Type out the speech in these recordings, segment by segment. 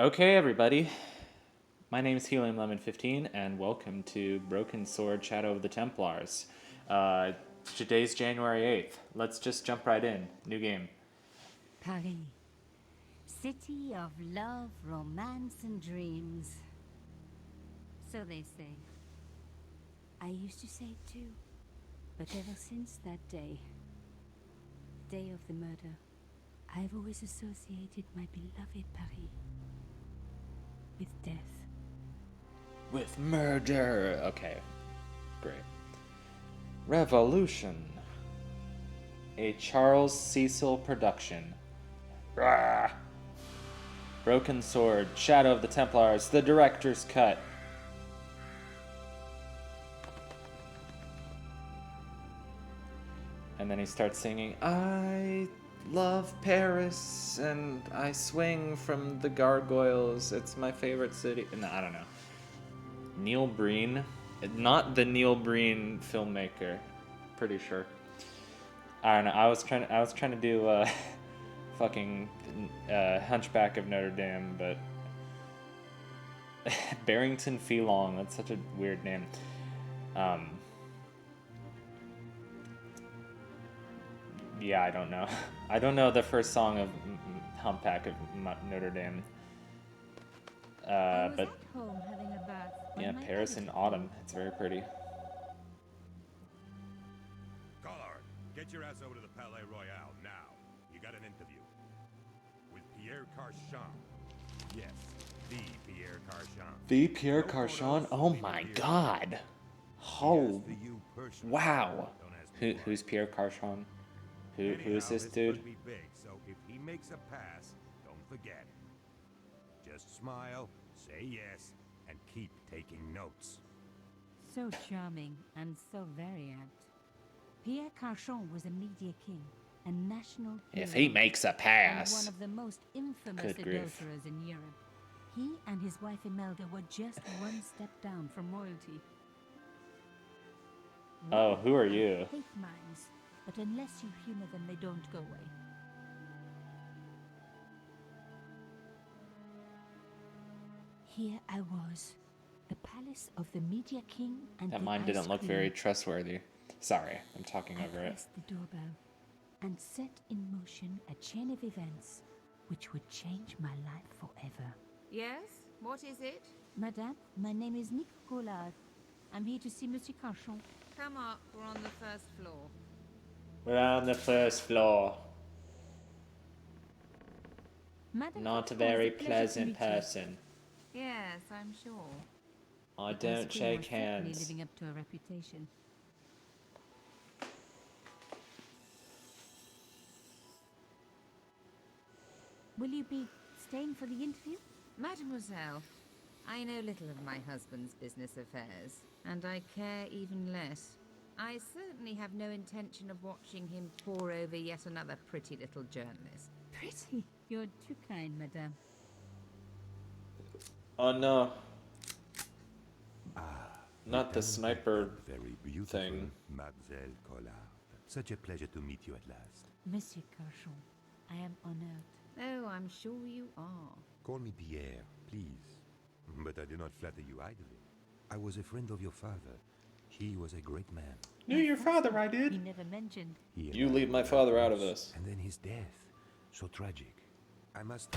Okay, everybody. My name is Helium Lemon 15, and welcome to Broken Sword Shadow of the Templars. Uh, Today's January 8th. Let's just jump right in. New game. Paris, city of love, romance, and dreams. So they say. I used to say it too, but ever since that day, the day of the murder, I've always associated my beloved Paris with death. With murder. Okay, great. Revolution. A Charles Cecil production. Rah! Broken Sword Shadow of the Templars, the director's cut. And then he starts singing, I love Paris and I swing from the gargoyles. It's my favorite city. No, I don't know. Neil Breen. Not the Neil Breen filmmaker. Pretty sure. I don't know. I was trying to do fucking Hunchback of Notre Dame, but Barrington Felong, that's such a weird name. Yeah, I don't know. I don't know the first song of Humpback of Notre Dame. I was But at home having a bath. yeah, Paris in autumn. It's very pretty. Collard, get your ass over to the Palais Royal now. You got an interview. With Pierre Carchon. Yes, the Pierre Carchon. The Pierre Carchon? Oh my god. Oh, wow. Who's Pierre Carchon? Who is this dude? Be big, so if he makes a pass, don't forget. Just smile, say yes, and keep taking notes. So charming and so very apt. Pierre Carchon was a media king, a national hero, If he makes a and pass. one of the most infamous Good grief. adulterers in Europe. He and his wife Imelda were just one step down from royalty. Oh, who are you? Hate minds, but unless you humor them, they don't go away. Here I was, the palace of the media king and That the mine ice didn't look queen. very trustworthy. Sorry, I'm talking I over it. pressed the doorbell and set in motion a chain of events which would change my life forever. Yes? What is it? Madame, my name is Nick Collard. I'm here to see Monsieur Carchon. Come up, we're on the first floor. We're on the first floor. Madame Not a Carchon, very it's pleasure to pleasant meet you. person. Yes, I'm sure. I The ice don't queen shake was certainly hands. living up to her reputation. Will you be staying for the interview? Mademoiselle, I know little of my husband's business affairs, and I care even less. I certainly have no intention of watching him pore over yet another pretty little journalist. Pretty. You're too kind, madame. Oh no. Ah, Not the sniper very beautiful, thing. Mademoiselle Collard. Such a pleasure to meet you at last. Monsieur Carchon, I am honored. Oh, I'm sure you are. Call me Pierre, please. But I do not flatter you idly. I was a friend of your father. He was a great man. Knew your father, I He did. never mentioned. He and You I leave my were father out of close, this. And then his death. So tragic. I must...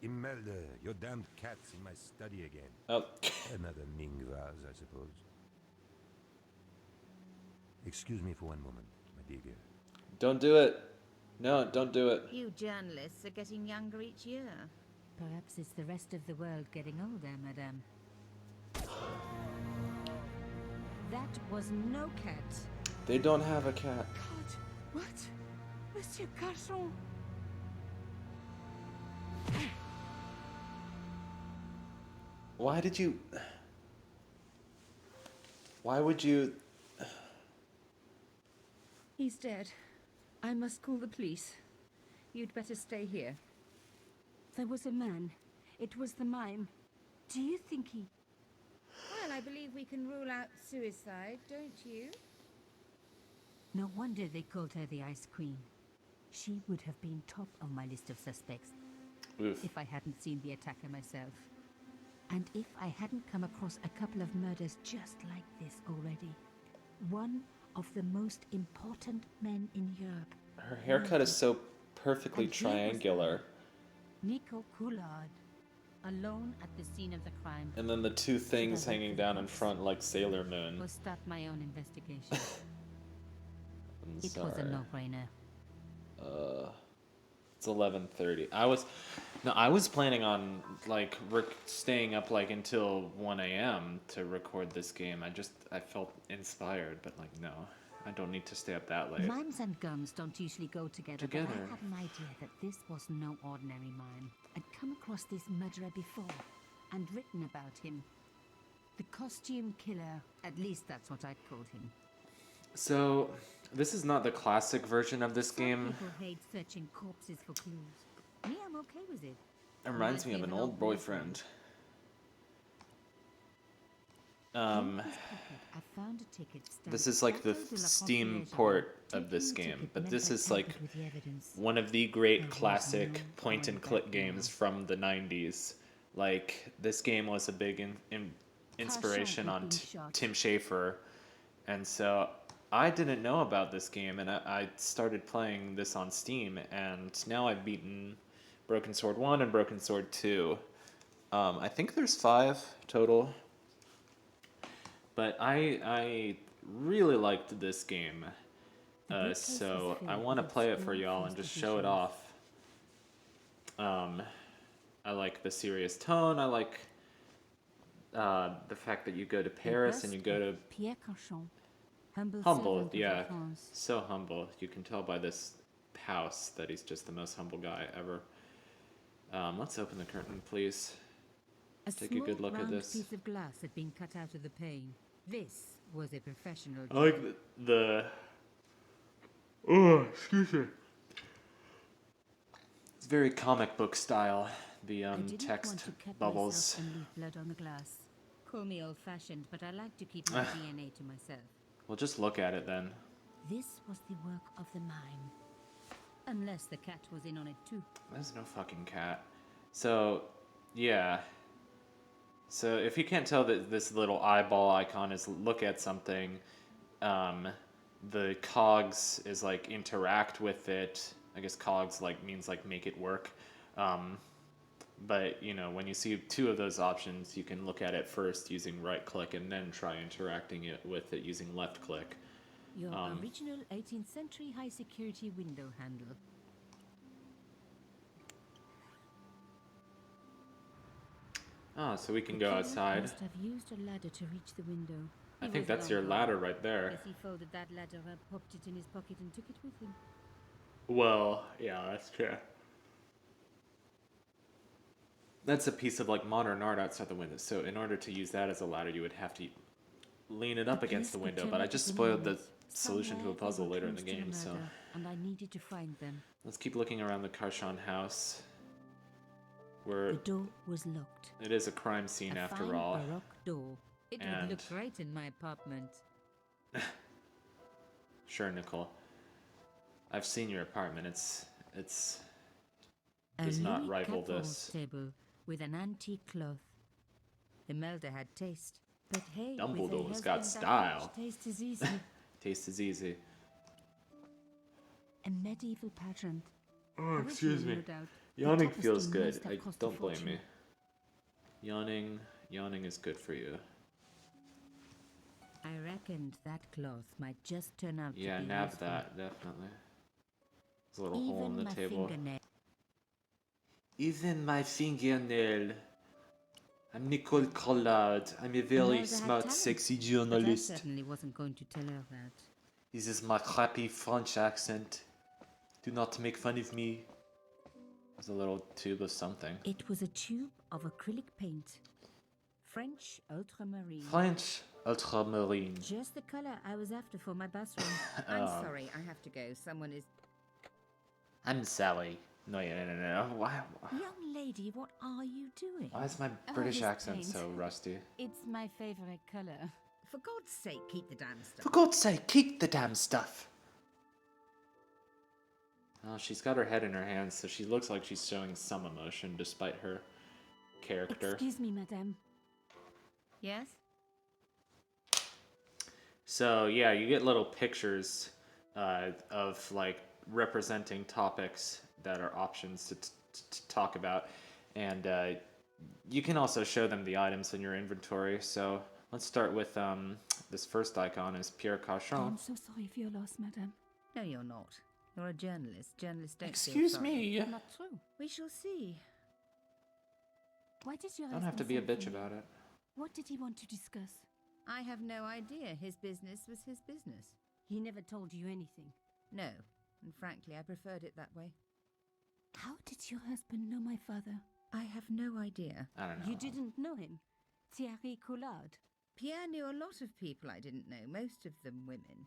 Imelda, your damned cat's in my study again. Oh. Another Ming vase, I suppose. Excuse me for one moment, my dear girl. Don't do it. No, don't do it. You journalists are getting younger each year. Perhaps it's the rest of the world getting older, madame. That was no cat. They don't have a cat. God, what? Monsieur Carchon? Why did you... Why would you... He's dead. I must call the police. You'd better stay here. There was a man. It was the mime. Do you think he... Well, I believe we can rule out suicide, don't you? No wonder they called her the Ice Queen. She would have been top of my list of suspects. Oof. if I hadn't seen the attacker myself. And if I hadn't come across a couple of murders just like this already. One of the most important men in Europe. Her haircut is so perfectly And here was triangular. Nico Coulard, alone at the scene of the crime. And then the two things hanging down in front like Sailor Moon. Or start my own investigation. I'm It sorry. was a no-brainer. It's 11:30. I was planning on like staying up like until 1 a.m. to record this game. I felt inspired, but like no, I don't need to stay up that late. Mimes and guns don't usually go together, but I had an idea that this was no ordinary mime. I'd come across this murderer before and written about him. The costume killer, at least that's what I'd called him. So, this is not the classic version of this Some game. people hate searching corpses for clues. Me, I'm okay with it. It reminds me of an old boyfriend. In his pocket, I found a ticket stamped This is like the Plateau de la Steam Conciergerie. port of Taking this the game, ticket but meant this I is like tampered with the evidence. one of the There great was classic no point-and-click going back now. games from the 90s. Like, this game was a big inspiration had on been shot. Tim Schafer, and so I didn't know about this game, and I started playing this on Steam, and now I've beaten Broken Sword 1 and Broken Sword 2. I think there's 5 total. But I really liked this game. So I want to play it for y'all and just show it off. I like the serious tone. I like the fact that you go to Paris and you go to Pierre Carchon, humble humble, servant of yeah, France. so humble. You can tell by this house that he's just the most humble guy ever. Let's open the curtain, please. Take a good look at this. Piece of glass had been cut out of the pane. This was a professional. I like the oh, excuse me. It's very comic book style. The I didn't text want to cut bubbles. myself and leave blood on the glass. Call me old-fashioned, but I like to keep my DNA to myself. Well, just look at it then. This was the work of the mime. Unless the cat was in on it too. There's no fucking cat. So, yeah. So if you can't tell that this little eyeball icon is look at something, the cogs is like interact with it. I guess cogs like means like make it work. But you know, when you see 2 of those options, you can look at it first using right click and then try interacting it with it using left click. Your original 18th century high security window handle. Oh, so we can The go killer outside. Must have used a ladder to reach the window. I He think was a that's your long ladder guy. right there. Guess he folded that ladder up, popped it in his pocket, and took it with him. Well, yeah, that's true. That's a piece of like modern art outside the window. So in order to use that as a ladder, you would have to lean it up against the window. But I just spoiled the solution to a puzzle later in the game, so And I needed to find them. let's keep looking around the Carchon house. Where The door was locked. it is a crime scene A after fine all. Baroque door. It And- would look great in my apartment. Sure, Nicole. I've seen your apartment. It's A does not Louis rival XIV this. table with an antique cloth. The Melder had taste, but hey, Dumbledore's with a got husband that style. much, taste is easy. Taste is easy. A medieval pageant. Oh, Original, no doubt. The Yawning tapestry feels good. must have cost a Don't blame me. fortune. Yawning is good for you. I reckoned that cloth might just turn out Yeah, to be nab useful. that, definitely. There's a little Even hole in the my table. fingernail. Even my fingernail. I'm Nicole Collard. I'm a very Melder had smart, talent, sexy But I journalist. certainly wasn't going to tell her that. This is my crappy French accent. Do not make fun of me. There's a little tube of something. It was a tube of acrylic paint. French ultramarine. French ultramarine. Just the color I was after for my bathroom. I'm sorry, I have to go. Someone is. I'm Sally. No, no. Why Young lady, what are you doing? is my Oh, British this accent paint. so rusty? It's my favorite color. For God's sake, keep the damn stuff. For God's sake, keep the damn stuff. Oh, she's got her head in her hands, so she looks like she's showing some emotion despite her character. Excuse me, madame. Yes? So yeah, you get little pictures of like representing topics that are options to talk about, and you can also show them the items in your inventory. So let's start with this first icon is Pierre I Cauchon. am so sorry for your loss, madame. No, you're not. You're a journalist. Journalists don't feel Excuse sorry. me. Not true. We shall see. Why did your Don't have to husband be a send for bitch me? about it. What did he want to discuss? I have no idea. His business was his business. He never told you anything. No, and frankly, I preferred it that way. How did your husband know my father? I have no idea. I don't know. You didn't know him? Thierry Collard. Pierre knew a lot of people I didn't know, most of them women.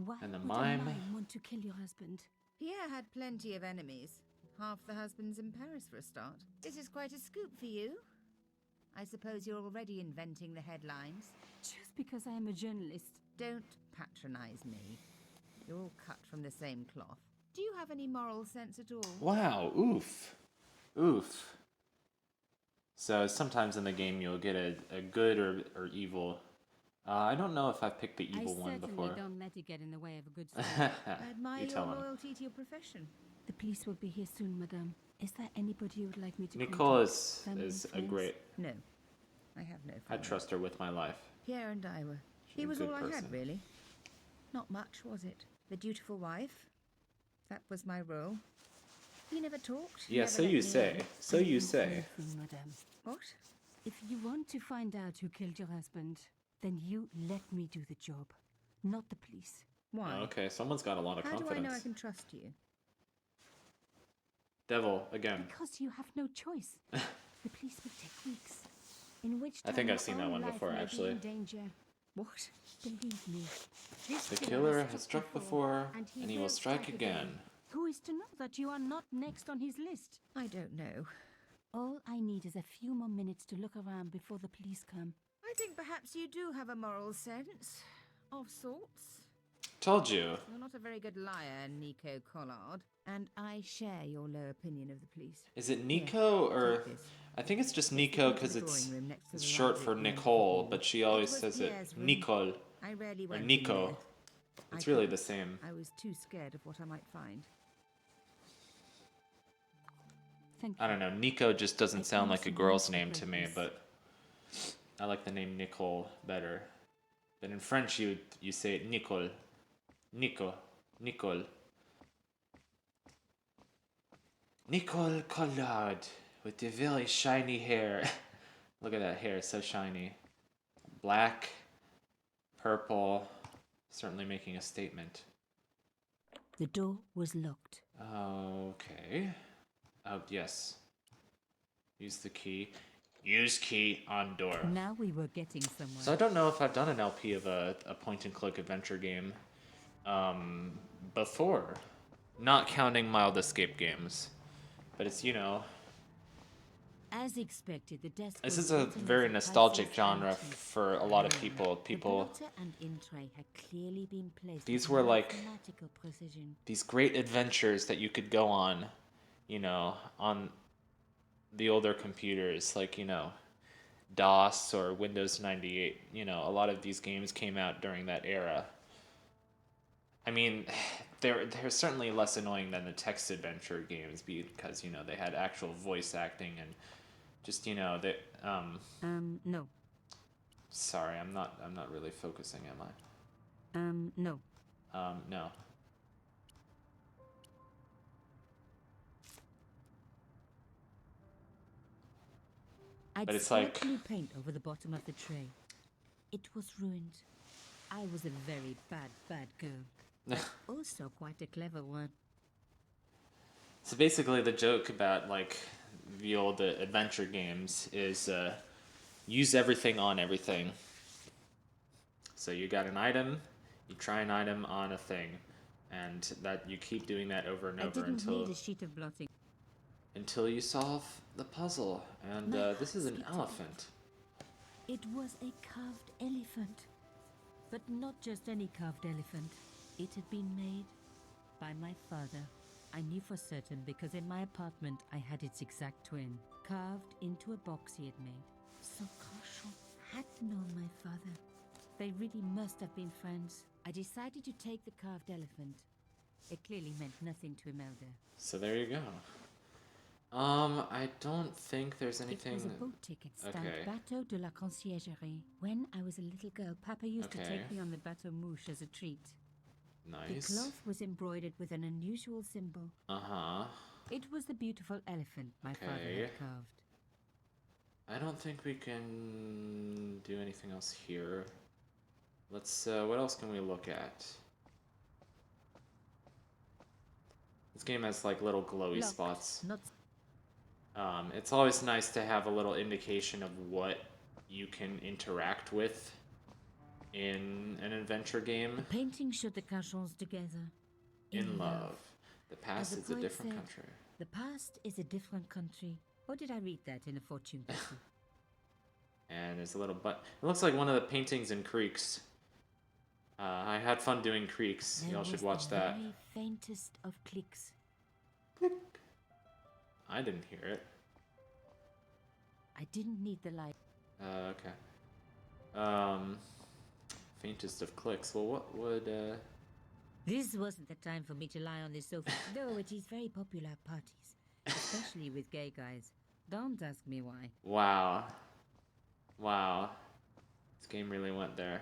Why And the would mime? a mime want to kill your husband? Pierre had plenty of enemies. Half the husbands in Paris for a start. This is quite a scoop for you. I suppose you're already inventing the headlines. Just because I am a journalist. Don't patronize me. You're all cut from the same cloth. Do you have any moral sense at all? Wow, oof. Oof. So sometimes in the game you'll get a good or evil. I don't know if I've picked the evil one before. I certainly don't let it get in the way of a good story. I admire You your tell him. loyalty to your profession. The police will be here soon, madame. Is there anybody you would like me to Nicole contact? is Family, a friends? great. No, I have no I family. trust her with my life. Pierre and I were. She's He a was good all I person. had, really. Not much, was it? The dutiful wife. That was my role. He never talked. Yeah, never so let you me say. in. So I you know say. everything, madame. What? If you want to find out who killed your husband, then you let me do the job, not the police. Why? Oh, okay, someone's got a lot of How do I confidence. know I can trust you? Devil again. Because you have no choice. The police will take weeks. In which I time think I've your seen that own one life before, may be actually. in danger. What? Believe me. This The killer has struck before, and he will strike again. Who is to know that you are not next on his list? I don't know. All I need is a few more minutes to look around before the police come. I think perhaps you do have a moral sense. Of sorts. Told you. You're not a very good liar, Nico Collard. And I share your low opinion of the police. Is it Nico or take this. I think it's just It's the Nico key to because the it's drawing room next to the short for library at the end of the Nicole, hall. but she always was says it Pierre's room. Nicole I rarely or went in Nico. there. It's I really couldn't. the same. I was too scared of what I might find. Thank you. I don't know. Nico just doesn't I sound like a promise you girl's won't name to me, regret but I like the name Nicole better. But in French, you say it Nicole, Nico, Nicole, Nicole Collard with the very shiny hair. Look at that hair, so shiny. Black, purple, certainly making a statement. The door was locked. Okay. Oh, yes. Use the key. Use key on door. Now we were getting somewhere. So I don't know if I've done an LP of a point-and-click adventure game before. Not counting mild escape games. But it's, you know... As expected, the desk This was is a written with very a nostalgic priceless genre antique. for a lot of people. The People... blotter and in tray had clearly been placed These with were like- mathematical precision. These great adventures that you could go on, you know, on the older computers, like, you know, DOS or Windows 98. You know, a lot of these games came out during that era. I mean, they're certainly less annoying than the text adventure games because, you know, they had actual voice acting and just, you know, they No. sorry, I'm not really focusing, am No. I? No. I'd But it's smeared like- blue paint over the bottom of the tray. It was ruined. I was a very bad girl. But also quite a clever one. So basically, the joke about like the old adventure games is use everything on everything. So you got an item, you try an item on a thing, and that you keep doing that over and I over didn't until need a sheet of blotting. until you solve the puzzle. And My this is an heart skipped a elephant. It was a carved elephant. But not just any carved elephant. It had been made by my father. I knew for certain because in my apartment I had its exact twin, carved into a box he had made. So Carchon had known my father. They really must have been friends. I decided to take the carved elephant. It clearly meant nothing to Imelda. So there you go. I don't think there's anything. It was a boat ticket stamped Okay. Bateau de la Conciergerie. When I was a little girl, Papa used to Okay. take me on the Bateau Mouche as a treat. Nice. The cloth was embroidered with an unusual symbol. Uh-huh. It was the beautiful elephant my father Okay. had carved. I don't think we can do anything else here. Let's, what else can we look at? This game has, like, little glowy Locked, spots. Not It's always nice to have a little indication of what you can interact with in an adventure game. painting showed the Carchons together. In love. The past As the is a poet different said, country. The past is a different country. Or did I read that in a fortune cookie? And there's a little it looks like one of the paintings in Creeks. I had fun doing Creeks. Y'all should watch the that. very faintest of clicks. I didn't hear it. I didn't need the light. Okay. Faintest of clicks. Well, what would, This wasn't the time for me to lie on this sofa, though it is very popular at parties, especially with gay guys. Don't ask me why. Wow. Wow. This game really went there.